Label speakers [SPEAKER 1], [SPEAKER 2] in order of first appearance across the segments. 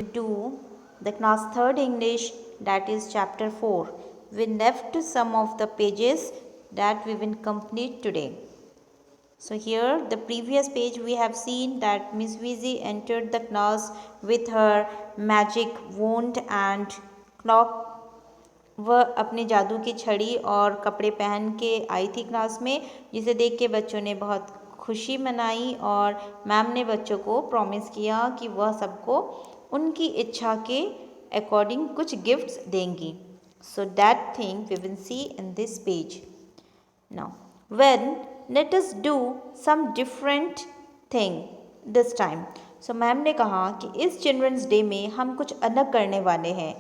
[SPEAKER 1] do the class 3rd English, that is chapter 4. We left some of the pages that we will complete today. So here the previous page we have seen that Miss Weezy entered the class with her magic wand and clock. वह अपने जादू की छड़ी और कपड़े पहन के आई थी क्लास में, जिसे देख के बच्चों ने बहुत खुशी मनाई और मैम ने बच्चों को प्रॉमिस किया कि वह सबको उनकी इच्छा के अकॉर्डिंग कुछ गिफ्ट्स देंगी. So that thing we will see in this page. Now when let us do some different thing this time. So ma'am ने कहा कि इस चिल्ड्रंस डे में हम कुछ अलग करने वाले हैं.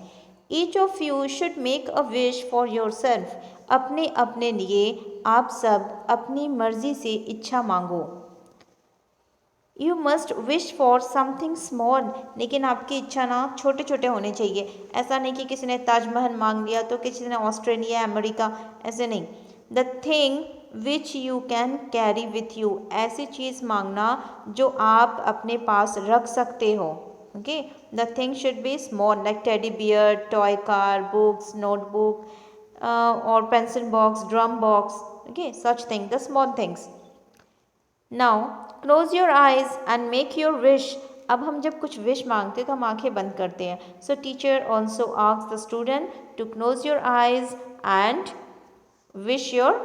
[SPEAKER 1] Each of you should make a wish for your self. अपने अपने लिए आप सब अपनी मर्जी से इच्छा मांगो. You must wish for something small. लेकिन आपकी इच्छा ना छोटे छोटे होने चाहिए. ऐसा नहीं कि किसी ने ताजमहल मांग लिया तो किसी ने ऑस्ट्रेलिया अमेरिका, ऐसे नहीं. The thing which you can carry with you. ऐसी चीज़ मांगना जो आप अपने पास रख सकते हो. Okay, the thing should be small like teddy bear, toy car, books, notebook, or pencil box, drum box. Okay, such thing, the small things. Now close your eyes and make your wish. अब हम जब कुछ wish मांगते हैं तो हम आंखें बंद करते हैं. So teacher also asks the student to close your eyes and wish your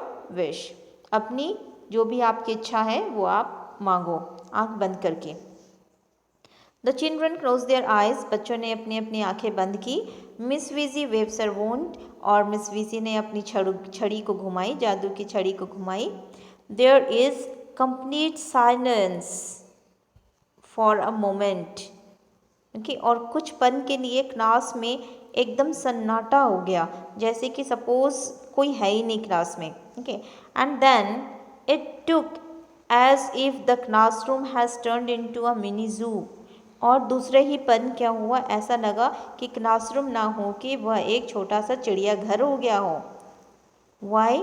[SPEAKER 1] wish. अपनी जो भी आपकी इच्छा है वो आप मांगो आंख बंद करके. The children close their eyes. बच्चों ने अपनी अपनी आंखें बंद की. मिस वीजी वेव्स हर वॉन्ड. और मिस वीजी ने अपनी छड़ी को घुमाई, जादू की छड़ी को घुमाई. There is complete silence for a moment. Okay, और कुछ पल के लिए क्लास में एकदम सन्नाटा हो गया, जैसे कि सपोज कोई है ही नहीं क्लास में. Okay, and then it took as if the classroom has turned into a mini zoo. और दूसरे ही पल क्या हुआ, ऐसा लगा कि क्लासरूम ना हो कि वह एक छोटा सा चिड़ियाघर हो गया हो. Why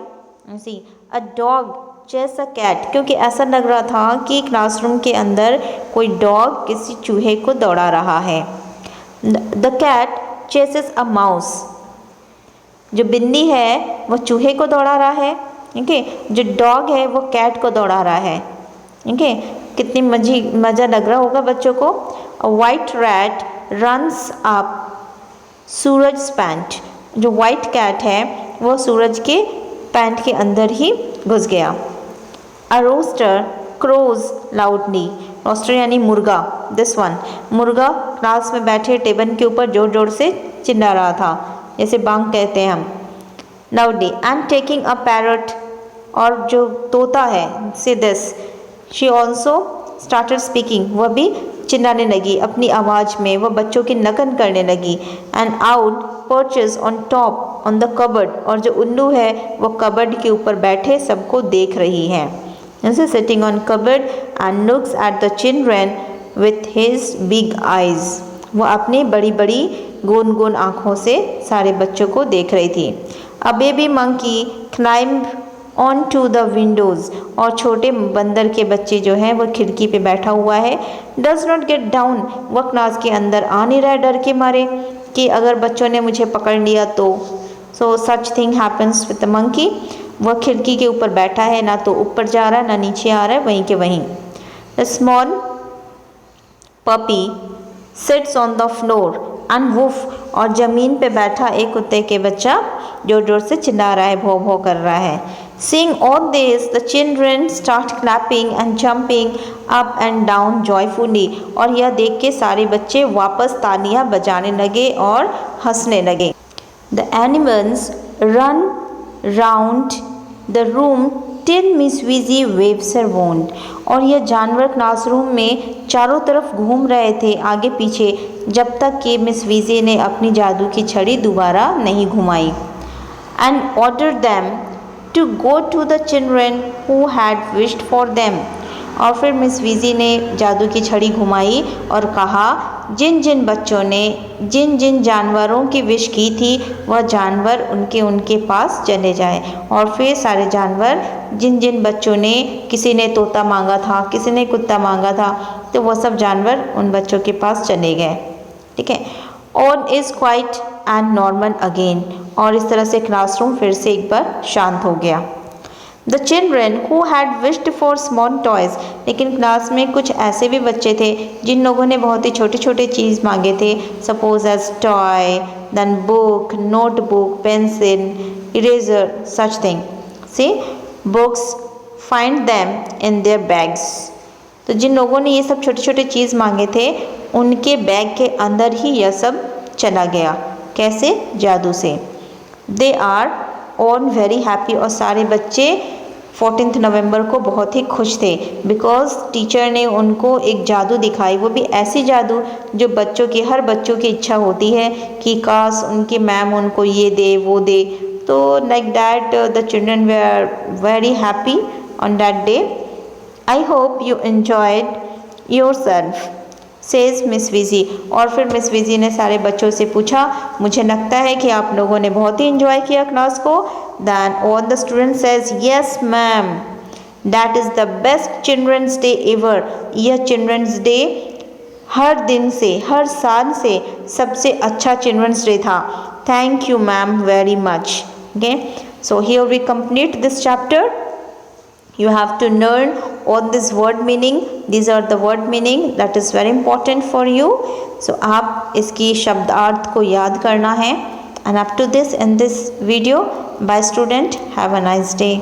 [SPEAKER 1] see a dog chase a cat. क्योंकि ऐसा लग रहा था कि क्लासरूम के अंदर कोई डॉग किसी चूहे को दौड़ा रहा है. The cat chases a mouse. जो बिल्ली है वह चूहे को दौड़ा रहा है. ओके, जो डॉग है वो कैट को दौड़ा रहा है. ओके, कितनी मज़ा लग रहा होगा बच्चों को. A white rat runs up Suraj pant. जो वाइट कैट है वो सूरज के पैंट के अंदर ही घुस गया. A rooster crows loudly. Rooster यानी मुर्गा. दिस वन, मुर्गा क्लास में बैठे टेबल के ऊपर जोर जोर से चिल्ला रहा था, जैसे बांग कहते हैं हम. Loudly and taking a parrot. और जो तोता है, से this, she also started speaking. वह भी चिल्लाने लगी अपनी आवाज़ में, वह बच्चों की नकल करने लगी. And out purchase on top on the cupboard. और जो उल्लू है वो कबर्ड के ऊपर बैठे सबको देख रही है. जैसे sitting on cupboard and looks at the children with his big eyes. वो अपनी बड़ी बड़ी गोल गोल आँखों से सारे बच्चों को देख रही थी. A baby monkey climb on to the windows. और छोटे बंदर के बच्चे जो हैं वह खिड़की पे बैठा हुआ है. Does not get down. वह क्लास के अंदर आ नहीं रहा है डर के मारे कि अगर बच्चों ने मुझे पकड़ लिया तो. So such thing happens with the monkey. वह खिड़की के ऊपर बैठा है, ना तो ऊपर जा रहा है ना नीचे आ रहा है, वहीं के वहीं. The small puppy sits on the floor and woof. और ज़मीन पे बैठा एक कुत्ते के बच्चा जोर जोर से चिल्ला रहा है, भौ भौ कर रहा है. Seeing all this, the children start clapping and jumping up and down joyfully. और यह देख के सारे बच्चे वापस तालियां बजाने लगे और हंसने लगे. The animals run round the room till Miss Weezy waves her wand. और यह जानवर क्लासरूम में चारों तरफ घूम रहे थे आगे पीछे, जब तक कि मिस वीजी ने अपनी जादू की छड़ी दोबारा नहीं घुमाई. And ordered them to go to the children who had wished for them. और फिर मिस वीजी ने जादू की छड़ी घुमाई और कहा जिन जिन बच्चों ने जिन जिन जानवरों की विश की थी वह जानवर उनके पास चले जाए. और फिर सारे जानवर, जिन जिन बच्चों ने, किसी ने तोता मांगा था, किसी ने कुत्ता मांगा था, तो वह सब जानवर उन बच्चों के पास चले गए. ठीक है। On is quiet and normal again, और इस तरह से क्लासरूम फिर से एक बार शांत हो गया। The children who had wished for small toys, लेकिन क्लास में कुछ ऐसे भी बच्चे थे जिन लोगों ने बहुत ही छोटे छोटे चीज़ मांगे थे, suppose as toy, then book, notebook, pencil, eraser, such thing. See books find them in their bags. तो जिन लोगों ने ये सब छोटे छोटे चीज़ मांगे थे उनके बैग के अंदर ही यह सब चला गया। कैसे? जादू से। They are all very happy, और सारे बच्चे 14 नवंबर को बहुत ही खुश थे, बिकॉज टीचर ने उनको एक जादू दिखाई, वो भी ऐसी जादू जो बच्चों की, हर बच्चों की इच्छा होती है कि काश उनकी मैम उनको ये दे वो दे। तो like that the children they are very happy on that day. I hope you enjoyed yourself, says Miss Viji. और फिर मिस विजी ने सारे बच्चों से पूछा, मुझे लगता है कि आप लोगों ने बहुत ही इंजॉय किया क्लास को। Then all the student says yes ma'am, that is the best children's day ever. यह चिल्ड्रंस डे हर दिन से, हर साल से सबसे अच्छा चिल्ड्रंस डे था। Thank you ma'am very much. Okay, so here we complete this chapter. You have to learn all this word meaning. These are the word meaning that is very important for you. So आप इसकी शब्दार्थ को याद करना है। And up to this in this video, bye student, have a nice day.